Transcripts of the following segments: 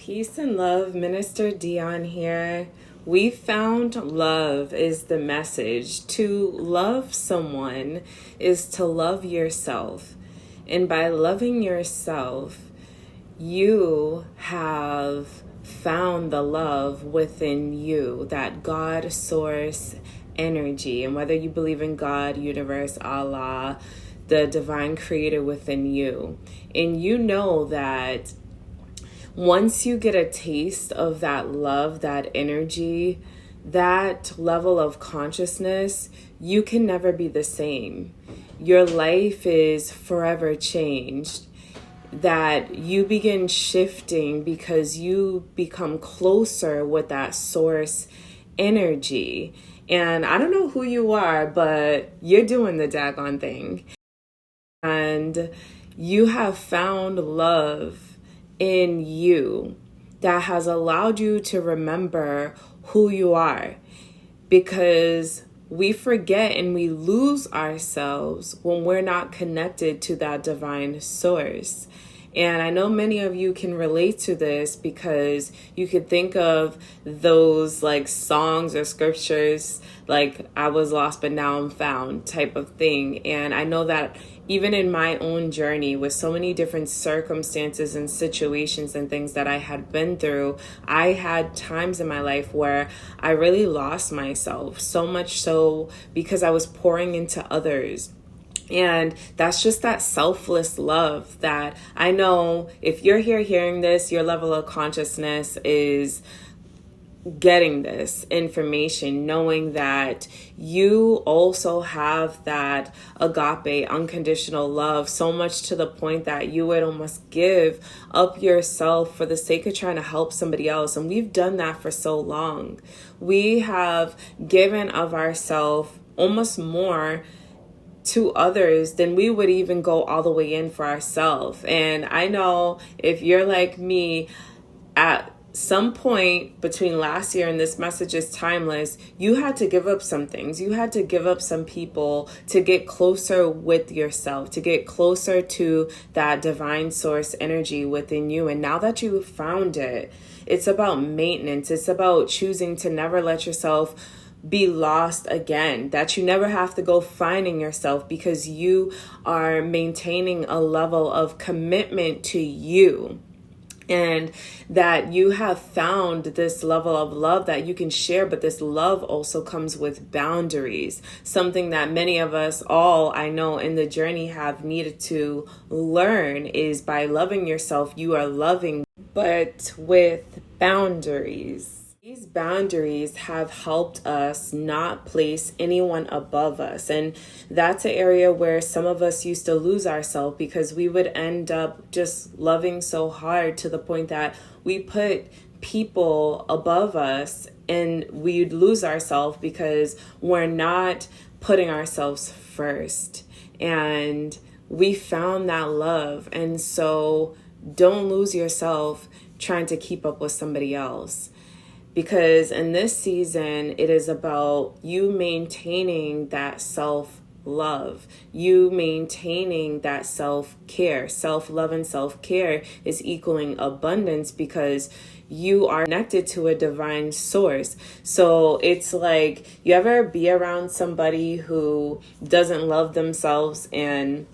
Peace and love, MinisterDionne here. We found love is the message. To love someone is to love yourself. And by loving yourself, you have found the love within you, that God source energy. And whether you believe in God, universe, Allah, the divine creator within you, and you know that once you get a taste of that love, that energy, that level of consciousness, you can never be the same. Your life is forever changed. That you begin shifting because you become closer with that source energy. And I don't know who you are, but you're doing the daggone thing. And you have found love in you that has allowed you to remember who you are, because we forget and we lose ourselves when we're not connected to that divine source. And I know many of you can relate to this because you could think of those like songs or scriptures like I was lost but now I'm found type of thing. And I know that even in my own journey with so many different circumstances and situations and things that I had been through, I had times in my life where I really lost myself, so much so because I was pouring into others. And that's just that selfless love that I know if you're here hearing this, your level of consciousness is getting this information, knowing that you also have that agape, unconditional love, so much to the point that you would almost give up yourself for the sake of trying to help somebody else. And we've done that for so long. We have given of ourselves almost more to others than we would even go all the way in for ourselves. And I know if you're like me, at some point between last year and this message is timeless, you had to give up some things. You had to give up some people to get closer with yourself, to get closer to that divine source energy within you. And now that you've found it, it's about maintenance. It's about choosing to never let yourself be lost again, that you never have to go finding yourself because you are maintaining a level of commitment to you. And that you have found this level of love that you can share, but this love also comes with boundaries. Something that many of us all, I know, in the journey have needed to learn is by loving yourself, you are loving, but with boundaries. These boundaries have helped us not place anyone above us. And that's an area where some of us used to lose ourselves because we would end up just loving so hard to the point that we put people above us and we'd lose ourselves because we're not putting ourselves first. And we found that love. And so don't lose yourself trying to keep up with somebody else. Because in this season, it is about you maintaining that self-love, you maintaining that self-care. Self-love and self-care is equaling abundance because you are connected to a divine source. So it's like, you ever be around somebody who doesn't love themselves, and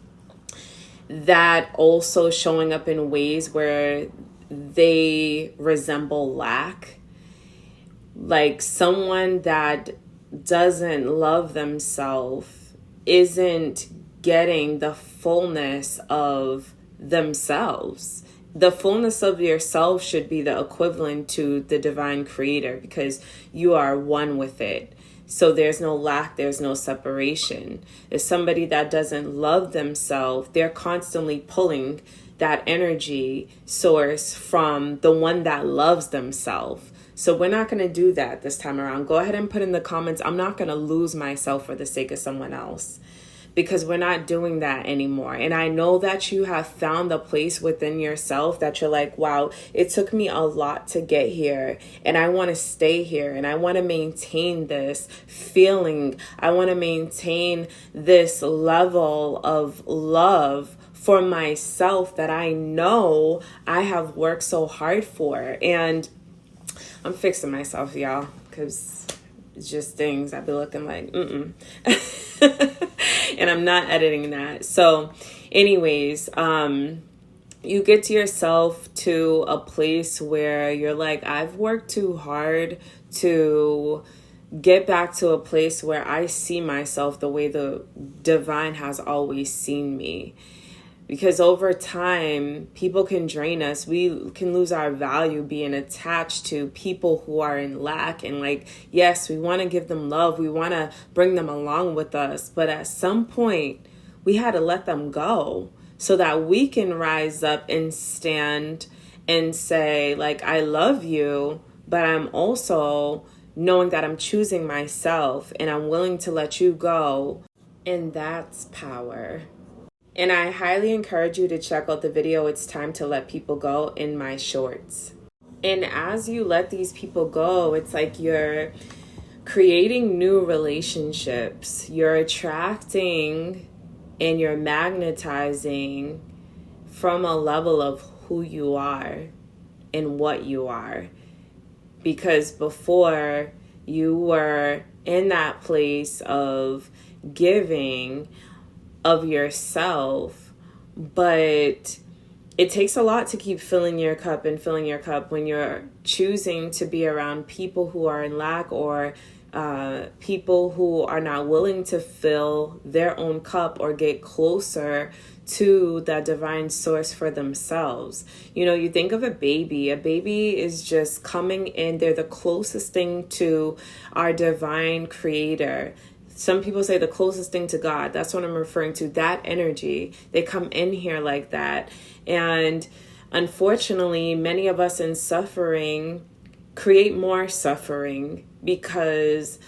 that also showing up in ways where they resemble lack? Like someone that doesn't love themselves isn't getting the fullness of themselves. The fullness of yourself should be the equivalent to the divine creator because you are one with it. So there's no lack, there's no separation. If somebody that doesn't love themselves, they're constantly pulling that energy source from the one that loves themselves. So we're not going to do that this time around. Go ahead and put in the comments, I'm not going to lose myself for the sake of someone else, because we're not doing that anymore. And I know that you have found the place within yourself that you're like, wow, it took me a lot to get here and I want to stay here and I want to maintain this feeling. I want to maintain this level of love for myself that I know I have worked so hard for. And I'm fixing myself, y'all, because it's just things I've been looking like, and I'm not editing that. So anyways, you get to yourself to a place where you're like, I've worked too hard to get back to a place where I see myself the way the divine has always seen me. Because over time, people can drain us. We can lose our value being attached to people who are in lack. And like, yes, we want to give them love. We want to bring them along with us. But at some point, we had to let them go so that we can rise up and stand and say, like, I love you, but I'm also knowing that I'm choosing myself and I'm willing to let you go. And that's power. And I highly encourage you to check out the video, It's Time to Let People Go, in my shorts. And as you let these people go, it's like you're creating new relationships. You're attracting and you're magnetizing from a level of who you are and what you are. Because before, you were in that place of giving of yourself, but it takes a lot to keep filling your cup and filling your cup when you're choosing to be around people who are in lack, or people who are not willing to fill their own cup or get closer to that divine source for themselves. You know, you think of a baby is just coming in. They're the closest thing to our divine creator. Some people say the closest thing to God. That's what I'm referring to. That energy. They come in here like that. And unfortunately, many of us in suffering create more suffering because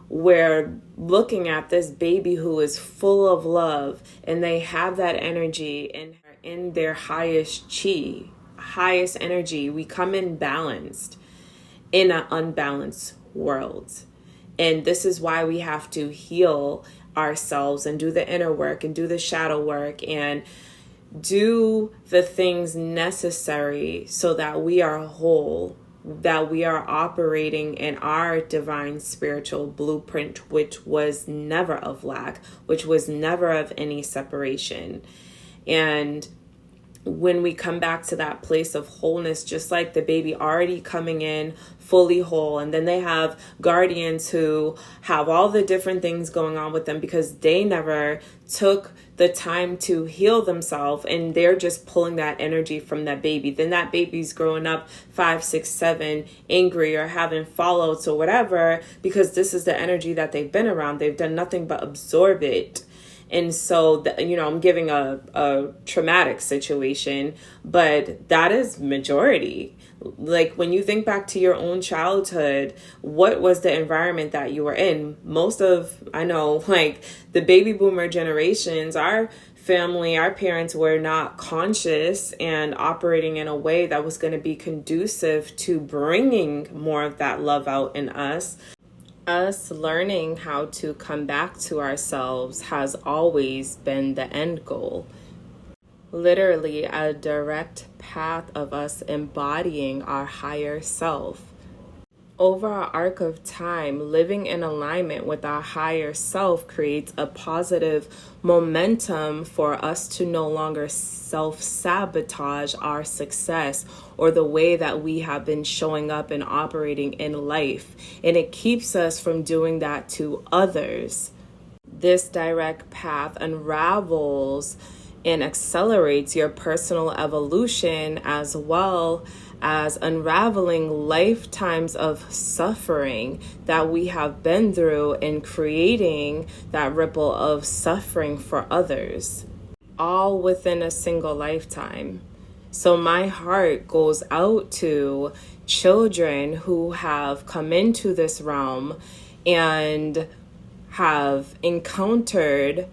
we're looking at this baby who is full of love, and they have that energy and in their highest chi, highest energy. We come in balanced in an unbalanced world. And this is why we have to heal ourselves and do the inner work and do the shadow work and do the things necessary so that we are whole, that we are operating in our divine spiritual blueprint, which was never of lack, which was never of any separation. And when we come back to that place of wholeness, just like the baby already coming in fully whole, and then they have guardians who have all the different things going on with them because they never took the time to heal themselves, and they're just pulling that energy from that baby. Then that baby's growing up 5, 6, 7, angry or having fallouts or whatever, because this is the energy that they've been around. They've done nothing but absorb it. And so, I'm giving a traumatic situation, but that is majority. Like when you think back to your own childhood, what was the environment that you were in? I know, like the baby boomer generations, our family, our parents were not conscious and operating in a way that was going to be conducive to bringing more of that love out in us. Us learning how to come back to ourselves has always been the end goal. Literally a direct path of us embodying our higher self. Over our arc of time, living in alignment with our higher self creates a positive momentum for us to no longer self-sabotage our success or the way that we have been showing up and operating in life. And it keeps us from doing that to others. This direct path unravels and accelerates your personal evolution, as well as unraveling lifetimes of suffering that we have been through and creating that ripple of suffering for others, all within a single lifetime. So my heart goes out to children who have come into this realm and have encountered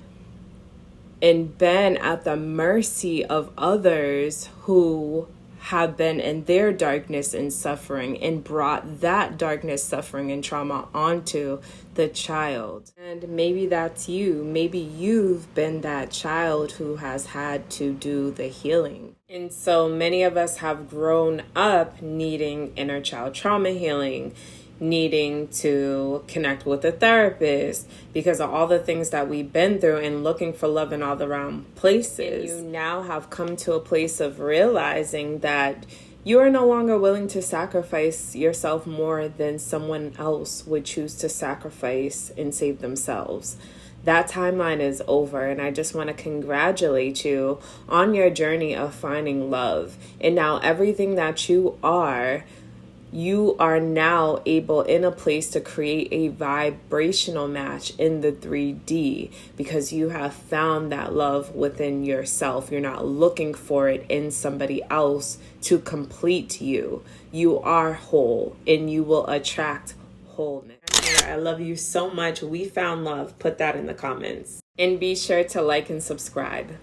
and been at the mercy of others who have been in their darkness and suffering and brought that darkness, suffering, and trauma onto the child. And maybe that's you. Maybe you've been that child who has had to do the healing. And so many of us have grown up needing inner child trauma healing, needing to connect with a therapist because of all the things that we've been through and looking for love in all the wrong places. And you now have come to a place of realizing that you are no longer willing to sacrifice yourself more than someone else would choose to sacrifice and save themselves. That timeline is over, and I just want to congratulate you on your journey of finding love. And now everything that you are now able in a place to create a vibrational match in the 3D because you have found that love within yourself. You're not looking for it in somebody else to complete you. You are whole, and you will attract wholeness. I love you so much. We found love. Put that in the comments. And be sure to like and subscribe.